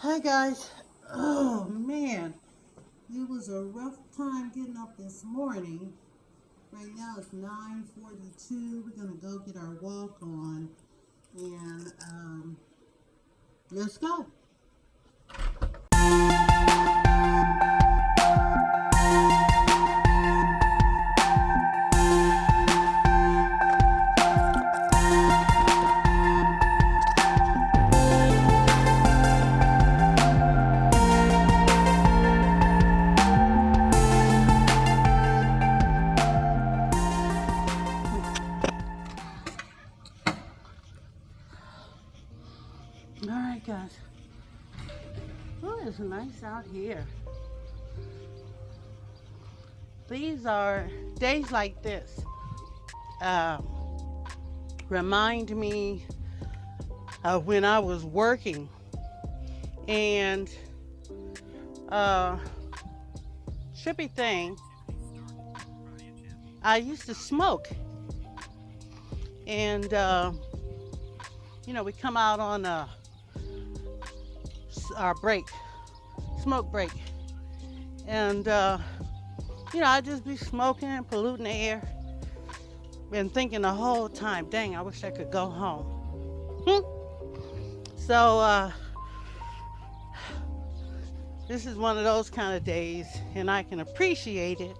Hi guys. Oh man, it was a rough time getting up this morning. Right now it's 9:42. We're gonna go get our walk on, and let's go. All right, guys. Oh, it's nice out here. These are days like this. Uh, Remind me of when I was working and trippy thing. I used to smoke, and we come out on our break, smoke break, and I'd just be smoking and polluting the air, and thinking the whole time, dang, I wish I could go home. So this is one of those kind of days, and I can appreciate it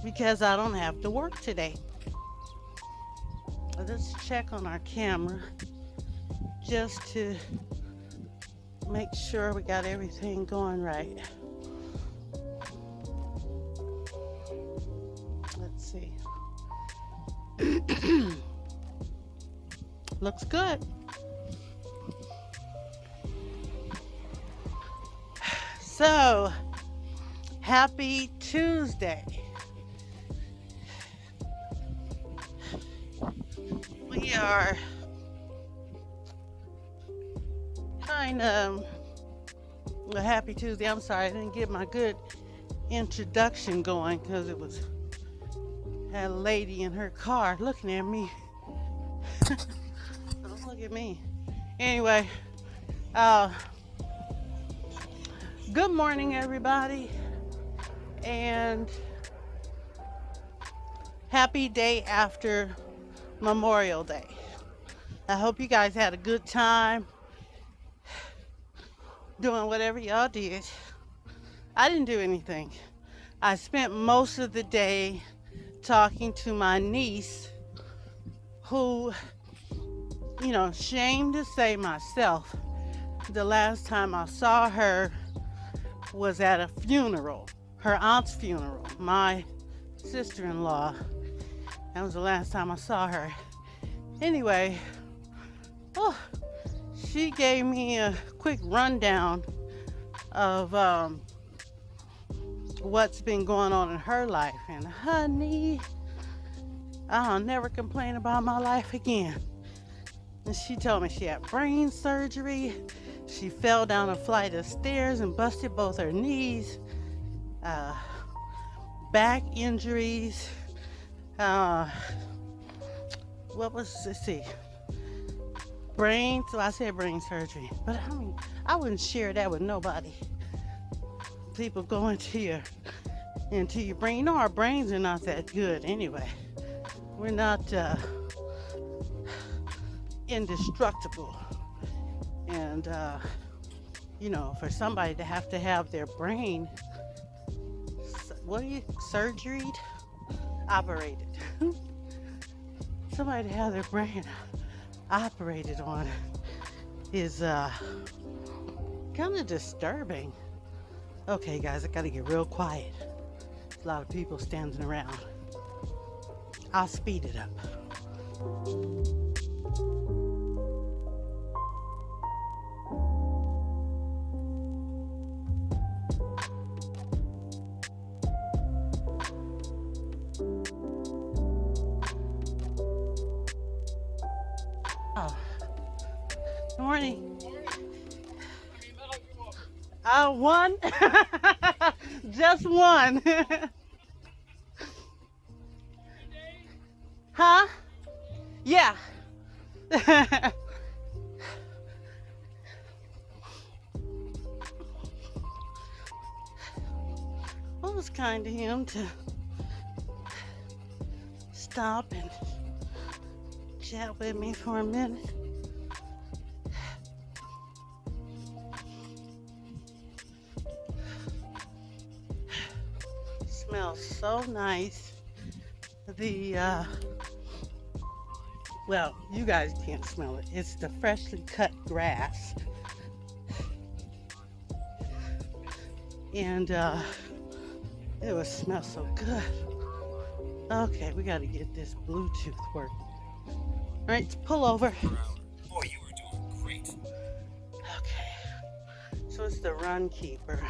because I don't have to work today. Let's check on our camera just to make sure we got everything going right. Let's see. Looks good. So, happy Tuesday. We are kind of a happy Tuesday. I'm sorry, I didn't get my good introduction going because it was had a lady in her car looking at me. Don't look at me. Anyway, good morning, everybody, and happy day after Memorial Day. I hope you guys had a good time doing whatever y'all did. I didn't do anything. I spent most of the day talking to my niece, who, shame to say myself, the last time I saw her was at a funeral, her aunt's funeral, my sister-in-law. That was the last time I saw her. Anyway, she gave me a quick rundown of what's been going on in her life. And honey, I'll never complain about my life again. And she told me she had brain surgery. She fell down a flight of stairs and busted both her knees. Back injuries. Let's see. So I said brain surgery. But I wouldn't share that with nobody. People go into your brain. Our brains are not that good anyway. We're not indestructible. And for somebody to have their brain surgeried, operated. Somebody to have their brain operated on is kind of disturbing. Okay, guys, I gotta get real quiet. There's a lot of people standing around. I'll speed it up. Oh, good morning. One. Just one. Huh? Yeah. kind of him to stop and chat with me for a minute. Smells so nice. Well, you guys can't smell it. It's the freshly cut grass. And it would smell so good. Okay, we gotta get this Bluetooth working. All right, pull over. Boy, you were doing great. Okay, so it's the Run Keeper.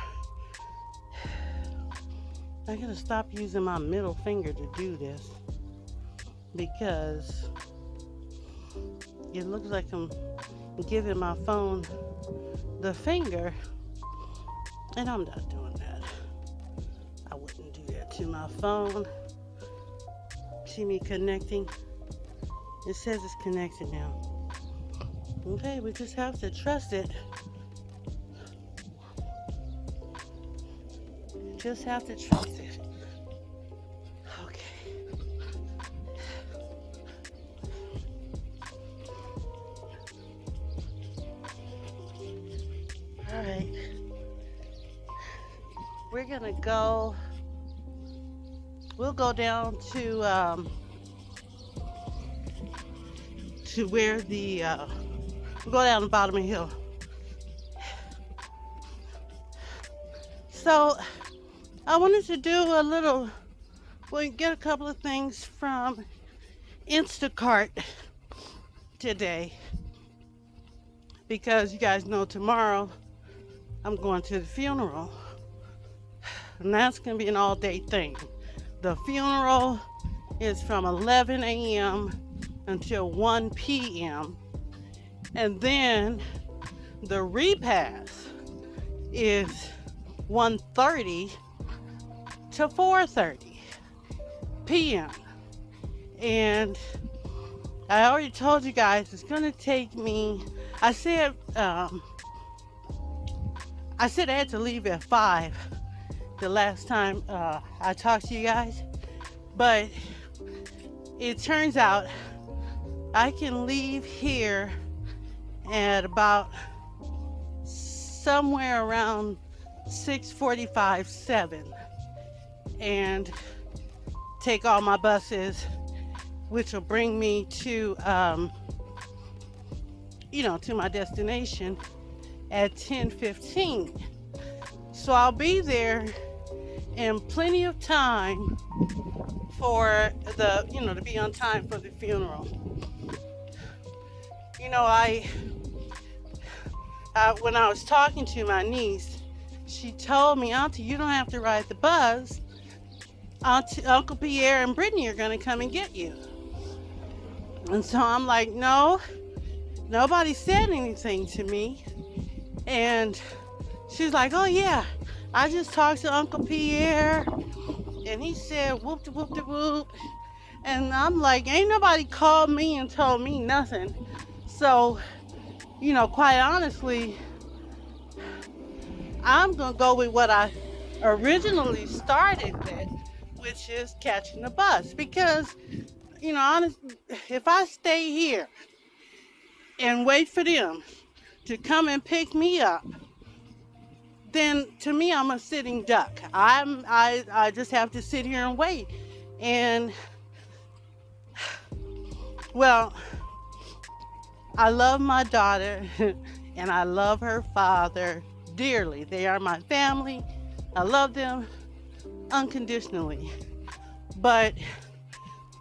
I gotta stop using my middle finger to do this because it looks like I'm giving my phone the finger, and I'm not doing that. I wouldn't do that to my phone. See me connecting? It says it's connected now. Okay, we just have to trust it. Just have to trust it. Okay. All right. We're gonna go. We'll go down to where the we'll go down the bottom of the hill. So I wanted to do a little, well, get a couple of things from Instacart today because you guys know tomorrow I'm going to the funeral, and that's going to be an all-day thing. The funeral is from 11 a.m. until 1 p.m. and then the repast is 1:30 to 4:30 p.m. And I already told you guys it's gonna take me. I said I had to leave at 5 the last time I talked to you guys, but it turns out I can leave here at about somewhere around 6:45, 7, and take all my buses, which will bring me to to my destination at 10:15. So I'll be there in plenty of time for the, to be on time for the funeral. When I was talking to my niece, she told me, "Auntie, you don't have to ride the bus. Uncle Pierre and Brittany are going to come and get you." And so I'm like, "No, nobody said anything to me." And she's like, "Oh yeah, I just talked to Uncle Pierre and he said whoop de whoop de whoop." And I'm like, ain't nobody called me and told me nothing. So, quite honestly, I'm going to go with what I originally started with, which is catching the bus. Because, honestly, if I stay here and wait for them to come and pick me up, then to me, I'm a sitting duck. I just have to sit here and wait. And, well, I love my daughter and I love her father dearly. They are my family. I love them unconditionally. But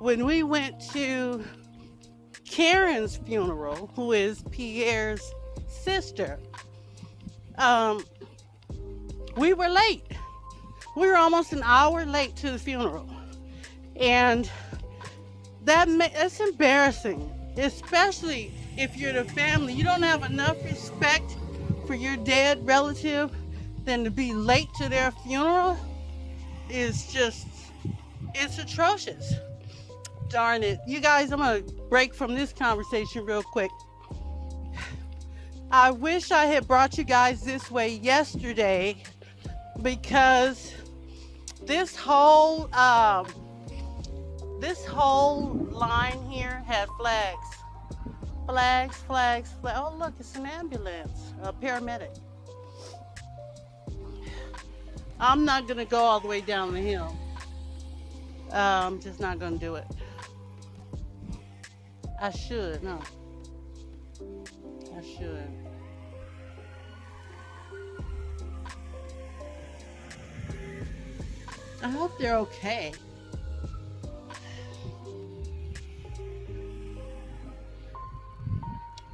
when we went to Karen's funeral, who is Pierre's sister, we were late. We were almost an hour late to the funeral. And that's embarrassing, especially if you're the family. You don't have enough respect for your dead relative than to be late to their funeral. It's atrocious. Darn it. You guys, I'm going to break from this conversation real quick. I wish I had brought you guys this way yesterday because This whole line here had flags. Flags. Oh, look, it's an ambulance, a paramedic. I'm not gonna go all the way down the hill. I'm just not gonna do it. I should, no. I should. I hope they're okay.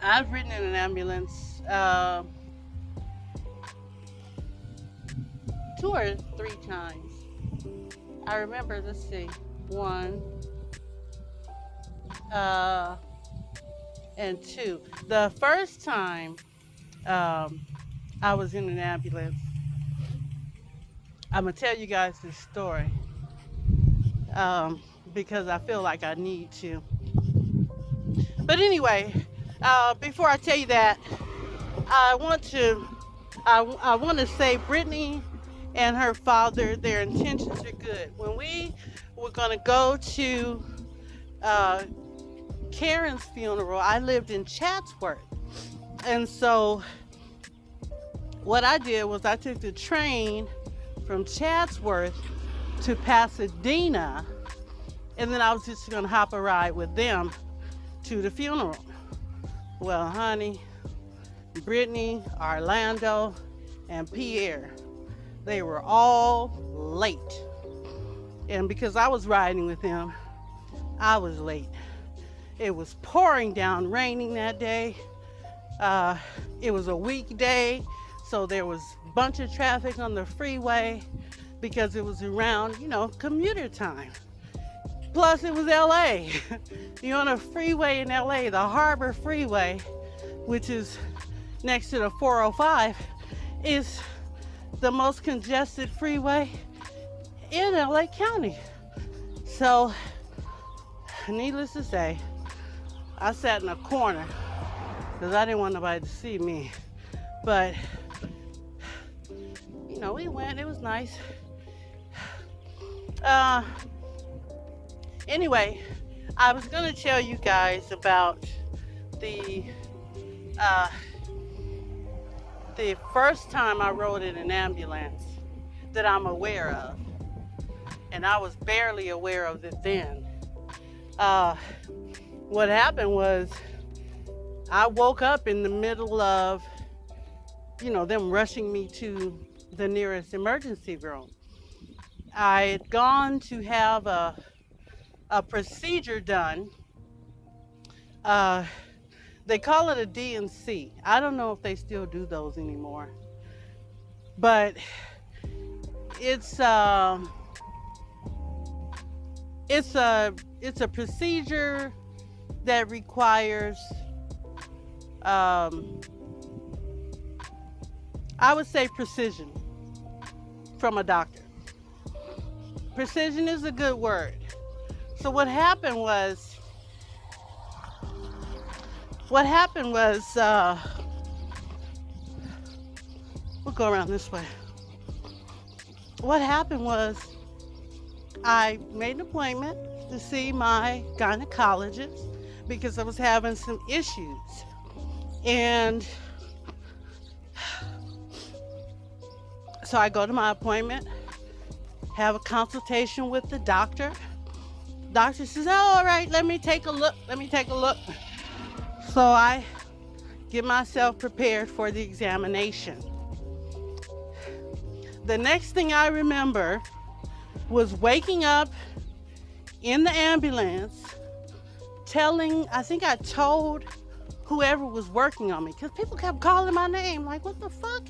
I've ridden in an ambulance 2 or 3 times. I remember, let's see, 1 and 2. The first time I was in an ambulance, I'm gonna tell you guys this story because I feel like I need to. But anyway, before I tell you that, I want to say Brittany and her father, their intentions are good. When we were gonna go to Karen's funeral, I lived in Chatsworth, and so what I did was I took the train from Chatsworth to Pasadena, and then I was just gonna hop a ride with them to the funeral. Well, honey, Brittany, Orlando, and Pierre, they were all late. And because I was riding with them, I was late. It was pouring down, raining that day. It was a weekday, so there was a bunch of traffic on the freeway because it was around, commuter time. Plus, it was LA. You're on a freeway in LA, the Harbor Freeway, which is next to the 405, is the most congested freeway in LA County. So, needless to say, I sat in a corner because I didn't want nobody to see me. But, we went, it was nice. Anyway, I was going to tell you guys about the first time I rode in an ambulance that I'm aware of. And I was barely aware of it then. What happened was I woke up in the middle of, them rushing me to the nearest emergency room. I had gone to have a procedure done. They call it a D&C. I don't know if they still do those anymore, but it's a procedure that requires I would say precision from a doctor. Precision is a good word. So what happened was we'll go around this way. What happened was I made an appointment to see my gynecologist because I was having some issues. And so I go to my appointment, have a consultation with the doctor. Doctor says, oh, all right, let me take a look. So I get myself prepared for the examination. The next thing I remember was waking up in the ambulance I think I told whoever was working on me, because people kept calling my name, like, what the fuck?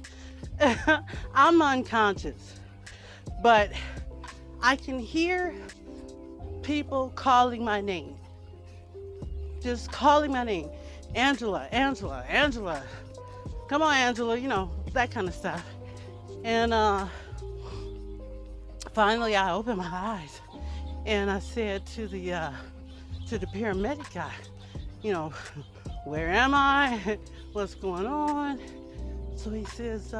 I'm unconscious, but I can hear people calling my name, just calling my name. Angela, come on, Angela, that kind of stuff. And finally I opened my eyes and I said to the paramedic guy, where am I? What's going on? So he says,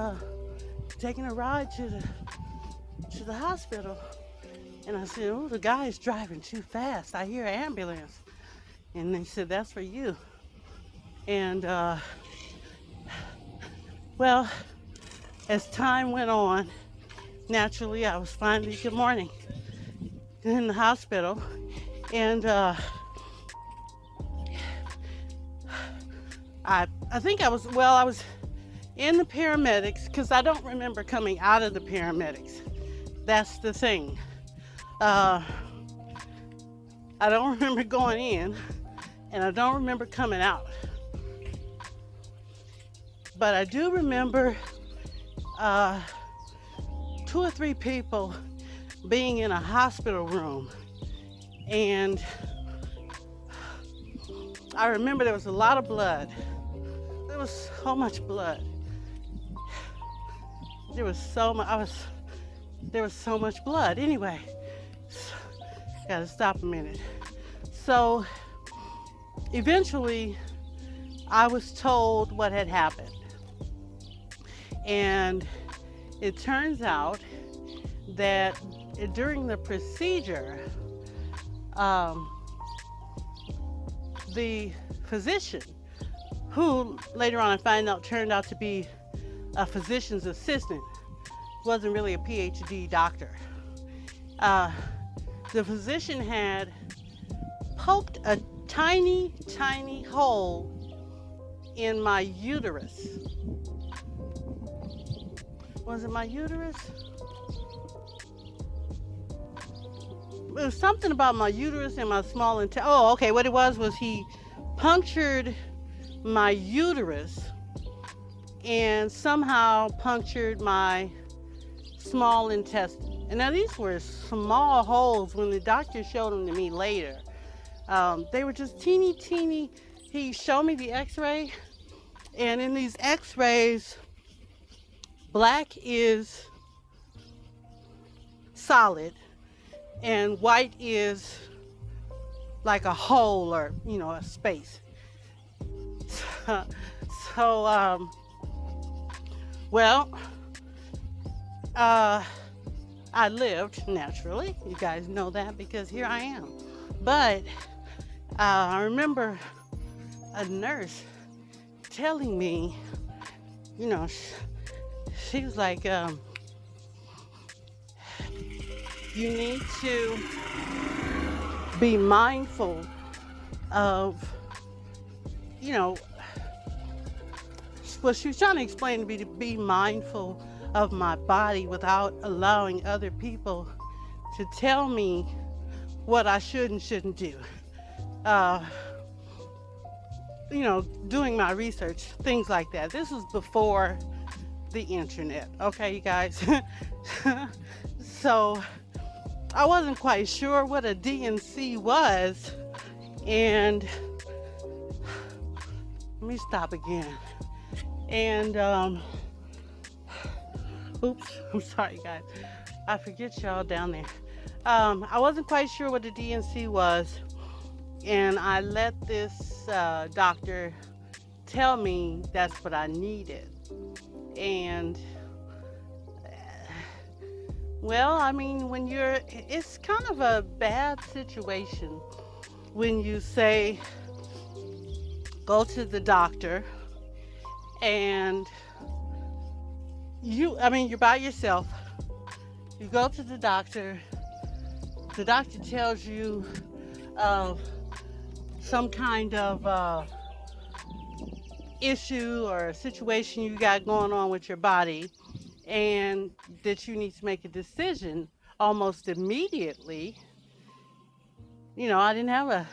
taking a ride to the hospital. And I said, oh, the guy is driving too fast. I hear an ambulance. And they said, that's for you. And, well, as time went on, naturally, I was finally, good morning, in the hospital. And I think I was in the paramedics, because I don't remember coming out of the paramedics. That's the thing. I don't remember going in, and I don't remember coming out. But I do remember 2 or 3 people being in a hospital room, and I remember there was a lot of blood. There was so much blood. There was so much blood. Anyway, gotta stop a minute. So eventually I was told what had happened. And it turns out that during the procedure, the physician, who later on I find out turned out to be a physician's assistant, wasn't really a PhD doctor. The physician had poked a tiny, tiny hole in my uterus. Was it my uterus? It was something about my uterus and my small intestine. Oh, okay. What it was he punctured my uterus and somehow punctured my small intestine. And now these were small holes. When the doctor showed them to me later, they were just teeny, teeny. He showed me the x-ray, and in these x-rays, black is solid and white is like a hole, or a space. So I lived, naturally. You guys know that because here I am. But I remember a nurse telling me, she was like, you need to be mindful of, well, she was trying to explain to me to be mindful of my body without allowing other people to tell me what I should and shouldn't do. Doing my research, things like that. This was before the internet, okay, you guys? So I wasn't quite sure what a DNC was, and let me stop again. And oops, I'm sorry, guys. I forget y'all down there. I wasn't quite sure what the DNC was, and I let this doctor tell me that's what I needed. And when it's kind of a bad situation when you say, go to the doctor, and you're by yourself. You go to the doctor tells you some kind of issue or situation you got going on with your body, and that you need to make a decision almost immediately. I didn't have a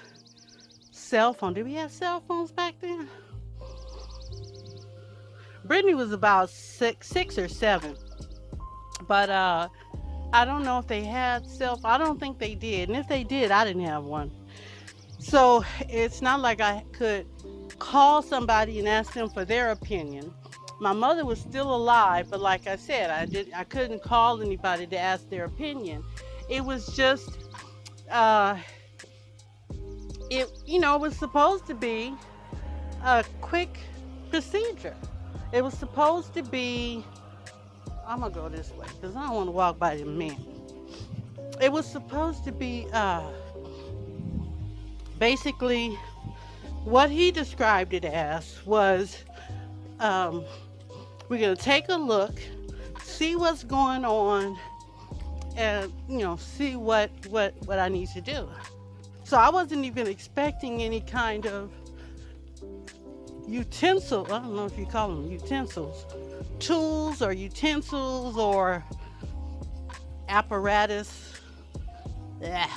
cell phone. Did we have cell phones back then? Brittany was about six or 7, but I don't know if they had I don't think they did, and if they did, I didn't have one. So it's not like I could call somebody and ask them for their opinion. My mother was still alive, but like I said, I couldn't call anybody to ask their opinion. It was just it was supposed to be a quick procedure. It was supposed to be I'm gonna go this way because I don't want to walk by the men. It was supposed to be basically what he described it as was we're gonna take a look, see what's going on, and see what I need to do. So I wasn't even expecting any kind of utensil. I don't know if you call them utensils, tools or utensils or apparatus. Yeah,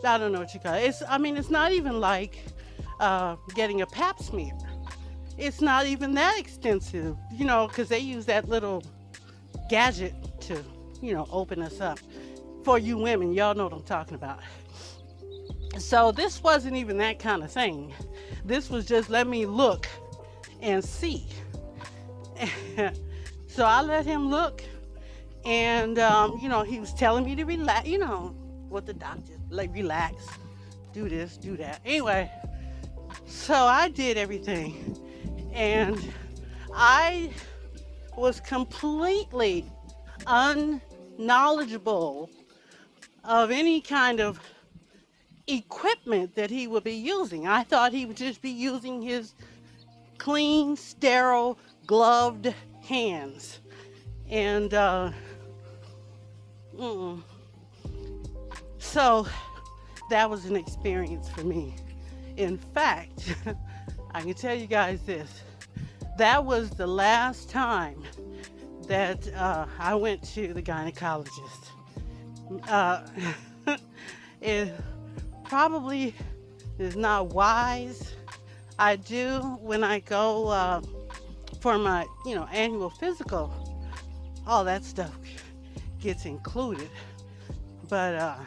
I don't know what you call it. It's not even like getting a pap smear. It's not even that extensive, because they use that little gadget to, open us up. For you women, y'all know what I'm talking about. So this wasn't even that kind of thing. This was just let me look and see. So I let him look, and he was telling me to relax. What the doctor, like, relax, do this, do that. Anyway, so I did everything, and I was completely unknowledgeable of any kind of equipment that he would be using. I thought he would just be using his clean, sterile, gloved hands. And so that was an experience for me. In fact, I can tell you guys this. That was the last time that I went to the gynecologist. It probably is not wise. I do when I go for my, annual physical. All that stuff gets included. But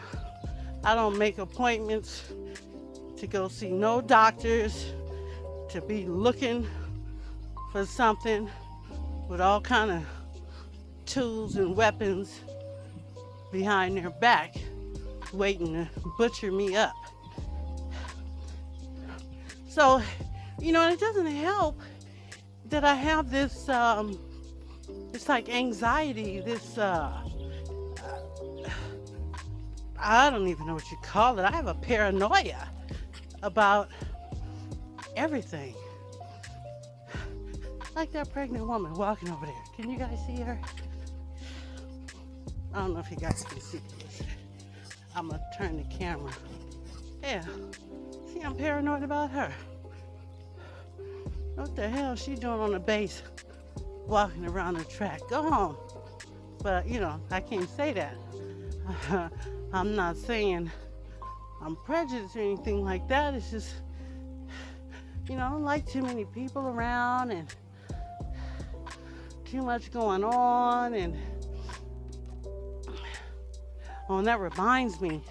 I don't make appointments to go see no doctors, to be looking for something with all kind of tools and weapons behind their back, waiting to butcher me up. So, it doesn't help that I have this, it's like anxiety, this, I don't even know what you call it. I have a paranoia about everything. Like that pregnant woman walking over there. Can you guys see her? I don't know if you guys can see this. I'm gonna turn the camera. Yeah. See, I'm paranoid about her. What the hell is she doing on the base, walking around the track? Go home. But, I can't say that. I'm not saying I'm prejudiced or anything like that. It's just, I don't like too many people around and too much going on. And and that reminds me,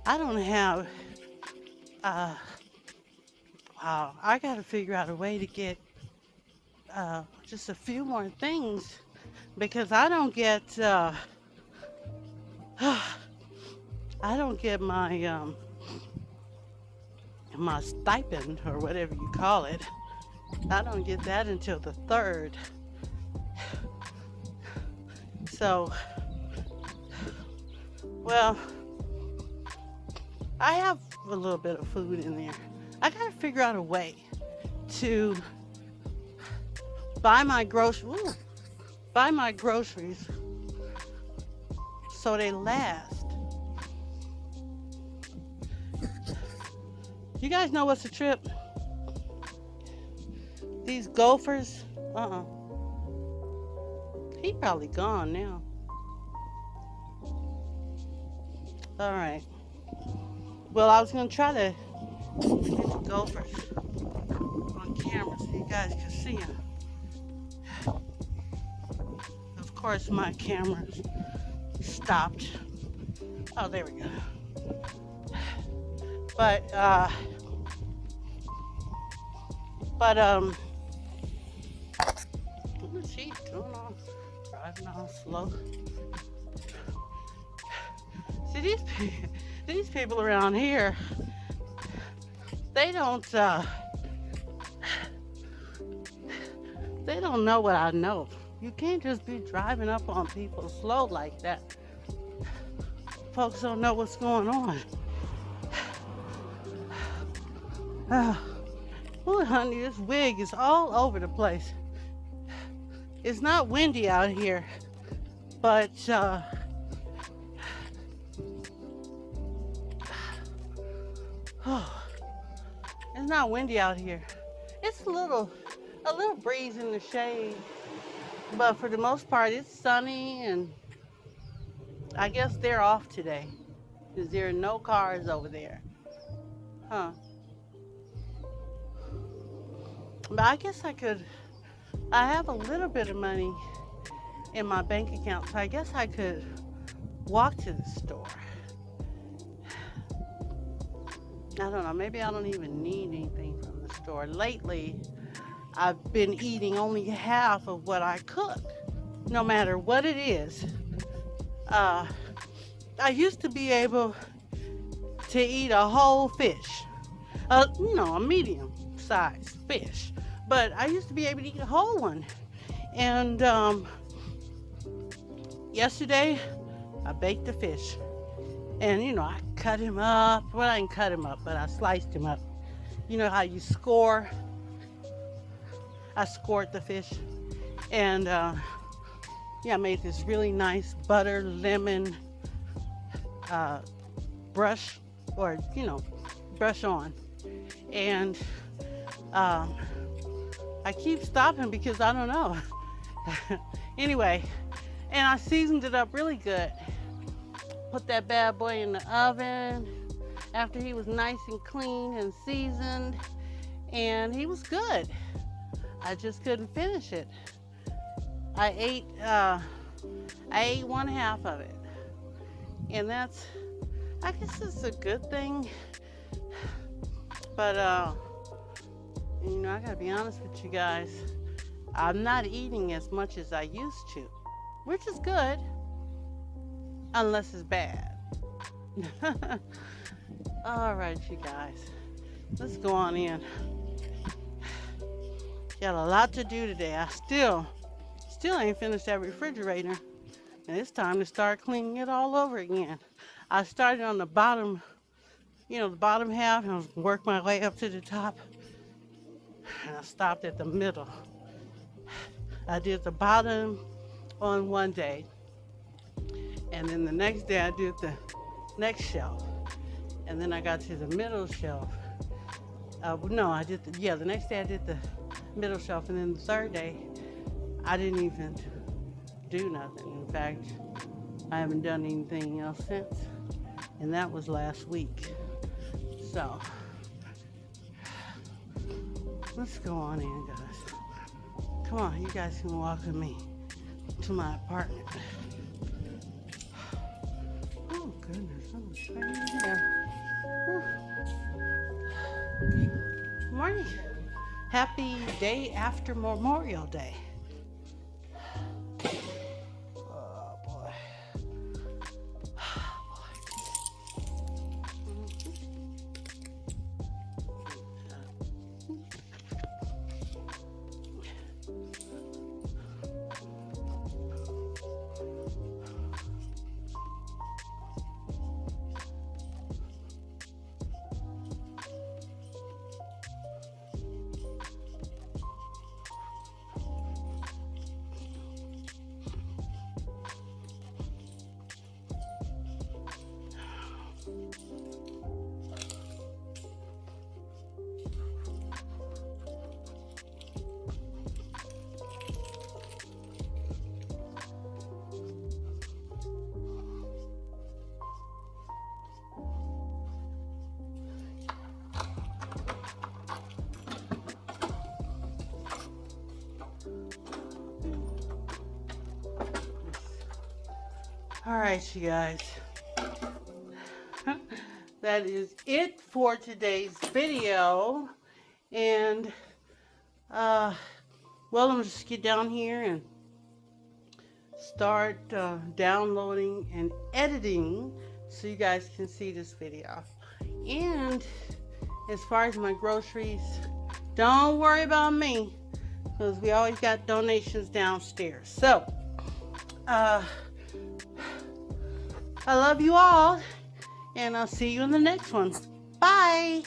I don't have, I got to figure out a way to get just a few more things, because I don't get my my stipend, or whatever you call it. I don't get that until the 3rd. So, well, I have a little bit of food in there. I gotta figure out a way to buy my groceries so they last. You guys know what's a trip? These gophers, he probably gone now. All right. Well, I was gonna try to get the gophers on camera so you guys can see them. Of course, my camera's stopped. Oh, there we go. But what is she doing on? Driving all slow. See, these people around here, they don't know what I know. You can't just be driving up on people slow like that. Folks don't know what's going on. Oh, honey, this wig is all over the place. It's not windy out here, but it's not windy out here. It's a little breeze in the shade, but for the most part, it's sunny, and I guess they're off today because there are no cars over there, huh? But I guess I have a little bit of money in my bank account, so I guess I could walk to the store. I don't know, maybe I don't even need anything from the store. Lately, I've been eating only half of what I cook, no matter what it is. I used to be able to eat a whole fish, a medium-sized fish, but I used to be able to eat a whole one. And yesterday, I baked a fish. And, I cut him up. Well, I didn't cut him up, but I sliced him up. You know how you score? I scored the fish. And, I made this really nice butter, lemon brush, or, brush on. And I keep stopping because I don't know. Anyway, and I seasoned it up really good. Put that bad boy in the oven after he was nice and clean and seasoned, and he was good. I just couldn't finish it. I ate one half of it, and I guess it's a good thing. But I gotta be honest with you guys. I'm not eating as much as I used to, which is good. Unless it's bad. All right, you guys. Let's go on in. Got a lot to do today. I still ain't finished that refrigerator. And it's time to start cleaning it all over again. I started on the bottom, the bottom half, and worked my way up to the top. And I stopped at the middle. I did the bottom on one day. And then the next day I did the next shelf. And then I got to the middle shelf. The next day I did the middle shelf. And then the third day, I didn't even do nothing. In fact, I haven't done anything else since. And that was last week. So, let's go on in, guys. Come on, you guys can walk with me to my apartment. Oh goodness, I'm right here. Good morning. Happy day after Memorial Day. Oh boy. All right, you guys. That is it for today's video. And, I'm going to just get down here and start downloading and editing so you guys can see this video. And as far as my groceries, don't worry about me. because we always got donations downstairs. So, I love you all, and I'll see you in the next one. Bye.